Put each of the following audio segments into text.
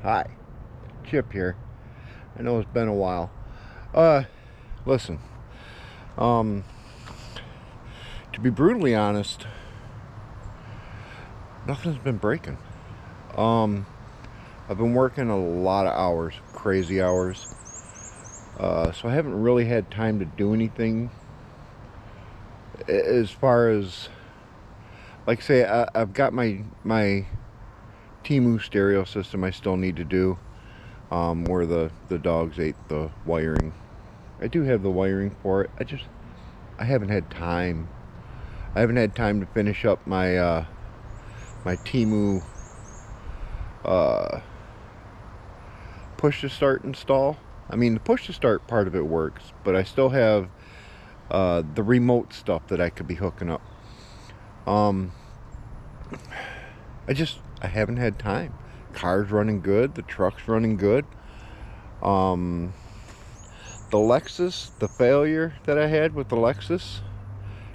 Hi, Chip here. I know it's been a while. Listen, to be brutally honest, nothing's been breaking. I've been working a lot of hours, crazy hours, so I haven't really had time to do anything as far as, like say, I've got my Timu stereo system I still need to do, where the dogs ate the wiring. I do have the wiring for it. I haven't had time. I haven't had time to finish up my my Timu push to start install. I mean, the push to start part of it works, but I still have the remote stuff that I could be hooking up. I haven't had time. Car's running good, the truck's running good. The Lexus, the failure that I had with the Lexus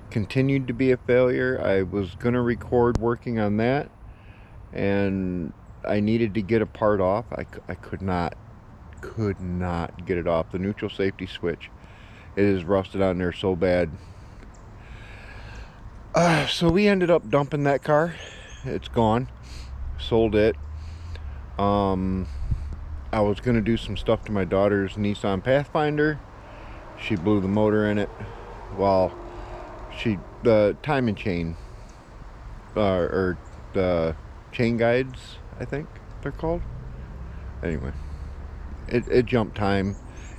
continued to be a failure. I was gonna record working on that, and I needed to get a part off. I could not get it off. The neutral safety switch, it is rusted on there so bad. So we ended up dumping that car. It's gone. Sold it. I was gonna do some stuff to my daughter's Nissan Pathfinder. She blew the motor in it. Well, the timing chain, or the chain guides, I think they're called. Anyway, it jumped time.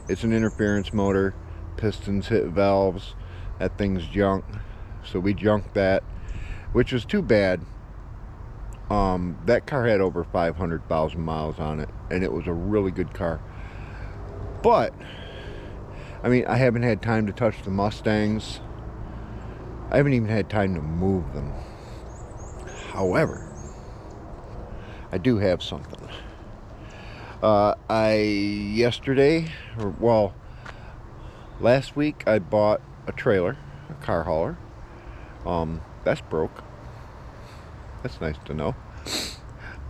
It's an interference motor. Pistons hit valves. That thing's junk. So we junked that, which was too bad. That car had over 500,000 miles on it, and it was a really good car. But I mean, I haven't had time to touch the Mustangs. I haven't even had time to move them. However, I do have something. Last week I bought a trailer, a car hauler. That's broke. That's nice to know.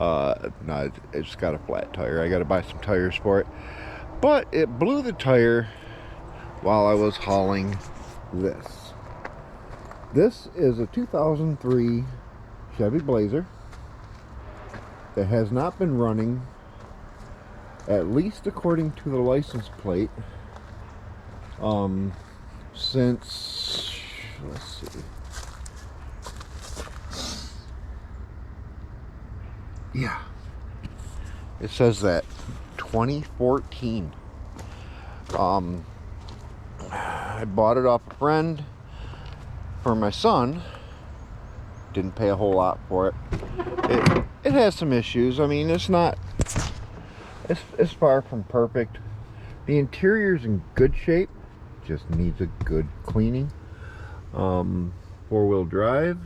No, it's got a flat tire. I gotta buy some tires for it. But it blew the tire while I was hauling this. This is a 2003 Chevy Blazer that has not been running, at least according to the license plate, since, let's see, yeah, it says that 2014. I bought it off a friend for my son. Didn't pay a whole lot for it. It has some issues. I mean, it's far from perfect. The interior's in good shape, just needs a good cleaning. Four-wheel drive.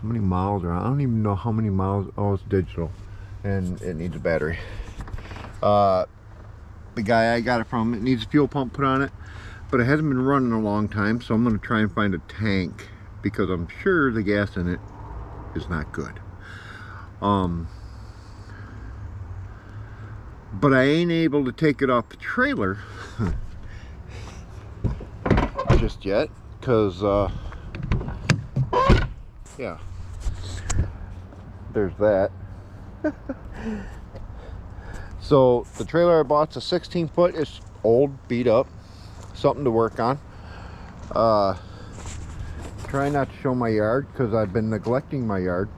How many miles are on? I don't even know how many miles. Oh, it's digital, and it needs a battery. The guy I got it from, it needs a fuel pump put on it, but it hasn't been running a long time, so I'm going to try and find a tank, because I'm sure the gas in it is not good. But I ain't able to take it off the trailer just yet, because yeah, there's that. So the trailer I bought's a 16-foot. It's old, beat up, something to work on. Try not to show my yard because I've been neglecting my yard,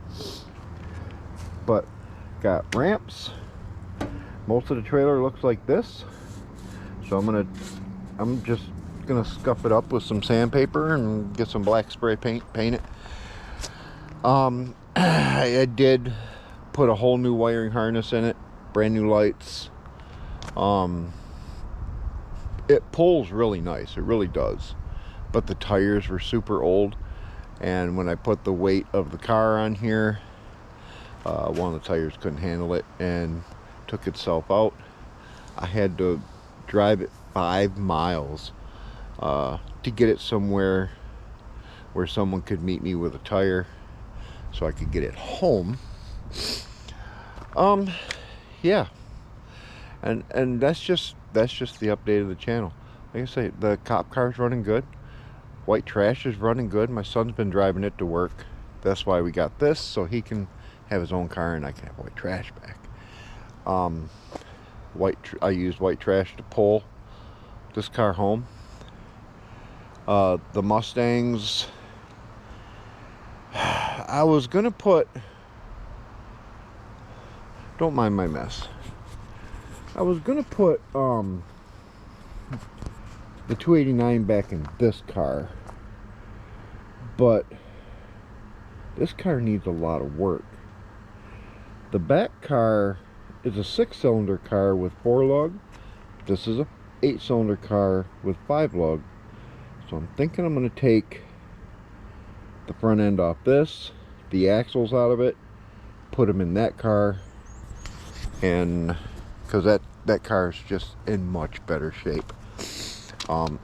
but got ramps. Most of the trailer looks like this, so I'm just gonna scuff it up with some sandpaper and get some black spray paint it. I did put a whole new wiring harness in it, brand new lights. It pulls really nice, it really does, but the tires were super old, and when I put the weight of the car on here, one of the tires couldn't handle it and took itself out. I had to drive it 5 miles to get it somewhere where someone could meet me with a tire so I could get it home. yeah, and that's just the update of the channel. Like I say, the cop car's running good. White trash is running good. My son's been driving it to work. That's why we got this, so he can have his own car and I can have white trash back. I used white trash to pull this car home. The Mustangs, I was gonna put, don't mind my mess, I was gonna put the 289 back in this car, but this car needs a lot of work. The back car is a 6-cylinder car with 4 lug. This is a 8-cylinder car with 5 lug. So I'm thinking I'm going to take the front end off this, the axles out of it, put them in that car, and because that car is just in much better shape.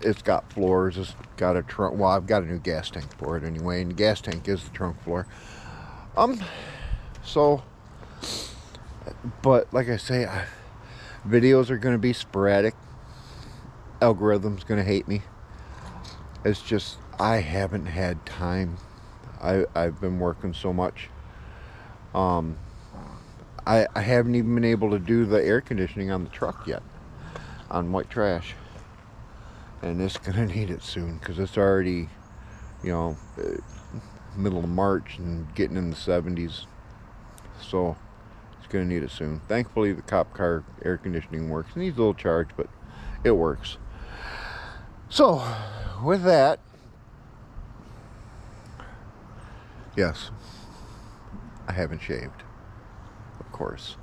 It's got floors, it's got a trunk. Well, I've got a new gas tank for it anyway, and the gas tank is the trunk floor. So, but like I say, videos are going to be sporadic. Algorithm's going to hate me. It's just I haven't had time. I've been working so much. I haven't even been able to do the air conditioning on the truck yet, on white trash, and it's gonna need it soon because it's already, you know, middle of March and getting in the 70s, so it's gonna need it soon. Thankfully, the cop car air conditioning works. It needs a little charge, but it works. So, with that, yes, I haven't shaved, of course.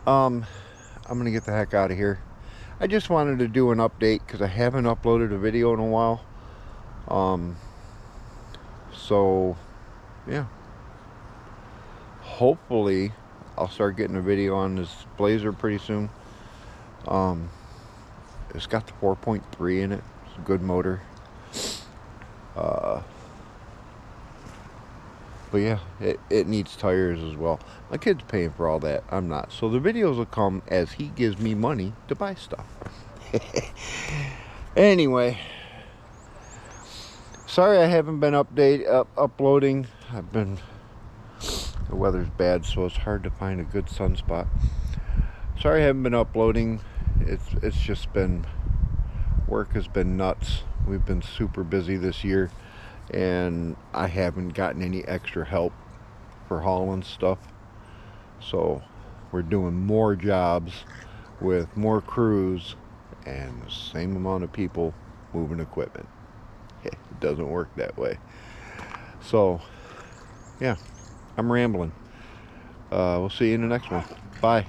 I'm gonna get the heck out of here. I just wanted to do an update because I haven't uploaded a video in a while. So yeah, hopefully I'll start getting a video on this Blazer pretty soon. It's got the 4.3 in it. It's a good motor. But yeah, it needs tires as well. My kid's paying for all that. I'm not. So the videos will come as he gives me money to buy stuff. Anyway, sorry I haven't been uploading. The weather's bad, so it's hard to find a good sunspot. Sorry I haven't been uploading. It's just been, work has been nuts. We've been super busy this year, and I haven't gotten any extra help for hauling stuff. So we're doing more jobs with more crews and the same amount of people moving equipment. It doesn't work that way. So yeah, I'm rambling. We'll see you in the next one. Bye.